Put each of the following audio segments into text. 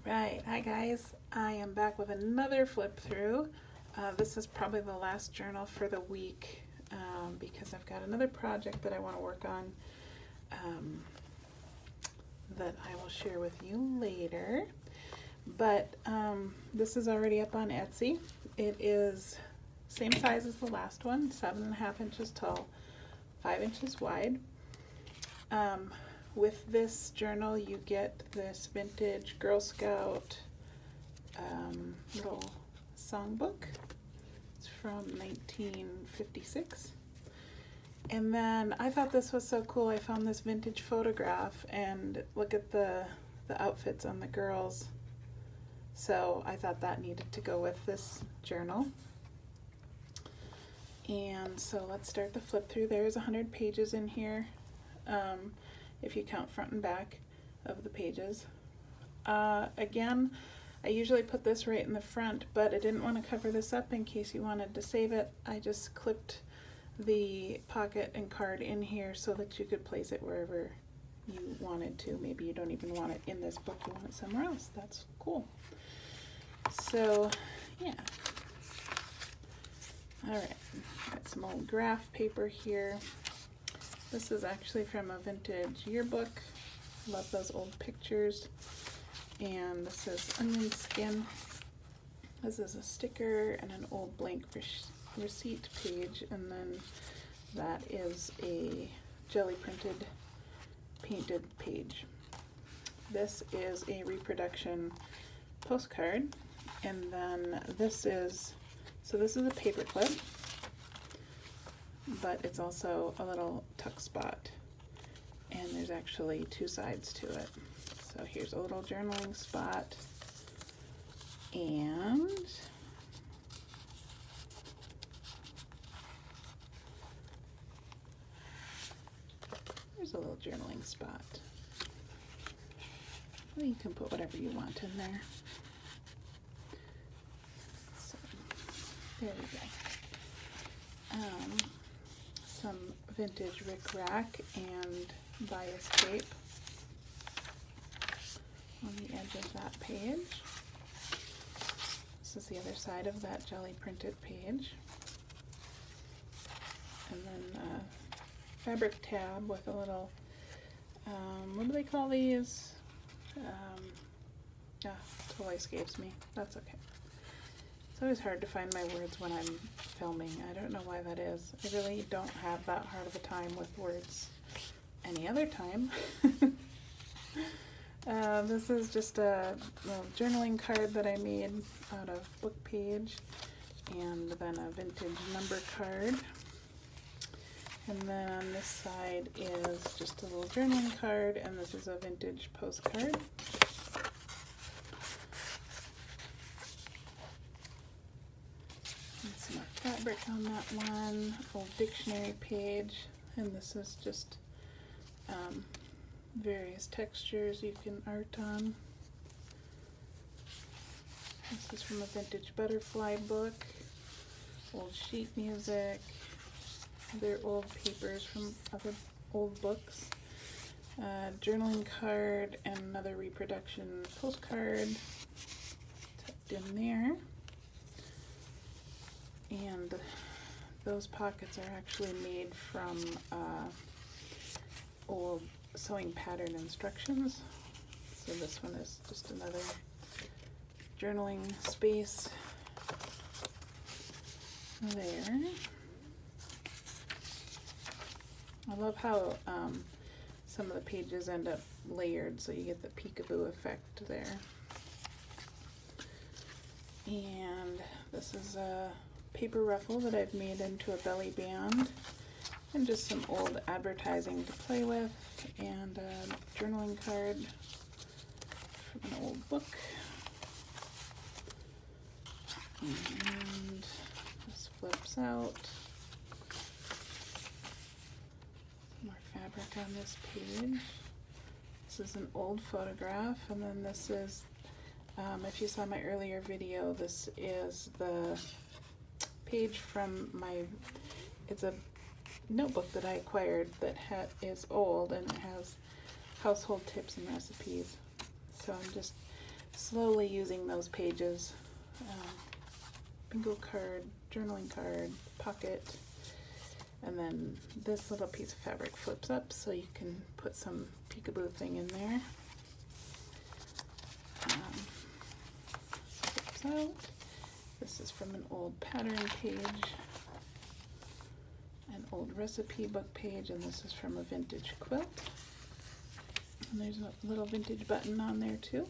Right, hi guys. I am back with another flip through. This is probably the last journal for the week because I've got another project that I want to work on that I will share with you later. But this is already up on Etsy. It is same size as the last one, 7.5 inches tall, 5 inches wide. With this journal you get this vintage Girl Scout little songbook. It's from 1956. And then I thought this was so cool, I found this vintage photograph and look at the outfits on the girls. So I thought that needed to go with this journal. And so let's start the flip through. There's 100 pages in here. If you count front and back of the pages. Again, I usually put this right in the front, but I didn't want to cover this up in case you wanted to save it. I just clipped the pocket and card in here so that you could place it wherever you wanted to. Maybe you don't even want it in this book, you want it somewhere else. That's cool. So, yeah. Alright, got some old graph paper here. This is actually from a vintage yearbook. Love those old pictures. And this is onion skin. This is a sticker and an old blank receipt page. And then that is a jelly printed painted page. This is a reproduction postcard. And then this is a paper clip. But it's also a little tuck spot, and there's actually two sides to it. So here's a little journaling spot, and there's a little journaling spot. Well, you can put whatever you want in there. So there we go. Some vintage rickrack and bias tape on the edge of that page. This is the other side of that jelly printed page. And then a fabric tab with a little, what do they call these? Totally escapes me. That's okay. It's always hard to find my words when I'm filming. I don't know why that is. I really don't have that hard of a time with words any other time. This is just a little journaling card that I made out of book page, and then a vintage number card. And then on this side is just a little journaling card, and this is a vintage postcard. Some more fabric on that one, old dictionary page, and this is just various textures you can art on. This is from a vintage butterfly book, old sheet music, other old papers from other old books, journaling card, and another reproduction postcard tucked in there. And those pockets are actually made from old sewing pattern instructions. So this one is just another journaling space there. I love how some of the pages end up layered, so you get the peekaboo effect there. And this is a paper ruffle that I've made into a belly band, and just some old advertising to play with, and a journaling card from an old book. And this flips out. More fabric on this page. This is an old photograph, and then this is, if you saw my earlier video, this is the page from it's a notebook that I acquired that is old, and it has household tips and recipes. So I'm just slowly using those pages. Bingo card, journaling card, pocket, and then this little piece of fabric flips up so you can put some peekaboo thing in there. Flips out. This is from an old pattern page, an old recipe book page, and this is from a vintage quilt. And there's a little vintage button on there too.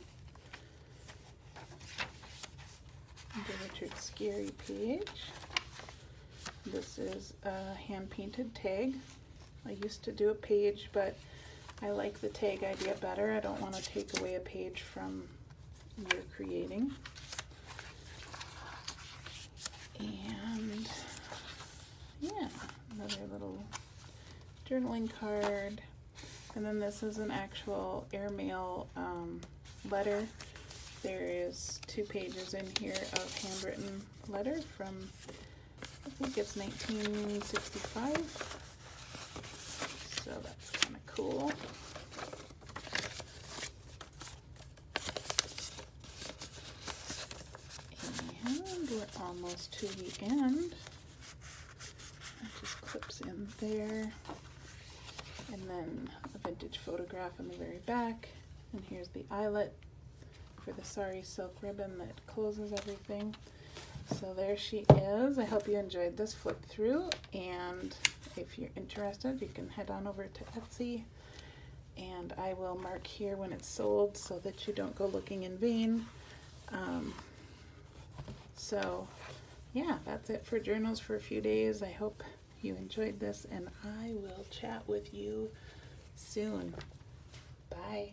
The Richard Scary page. This is a hand-painted tag. I used to do a page, but I like the tag idea better. I don't want to take away a page from your creating. And yeah, another little journaling card. And then this is an actual airmail letter. There is 2 pages in here of handwritten letter from, I think it's 1965. So that's kind of cool. And we're almost to the end. It just clips in there. And then a vintage photograph on the very back. And here's the eyelet for the sari silk ribbon that closes everything. So there she is. I hope you enjoyed this flip through, and if you're interested you can head on over to Etsy, and I will mark here when it's sold so that you don't go looking in vain. So yeah, that's it for journals for a few days. I hope you enjoyed this, and I will chat with you soon. Bye.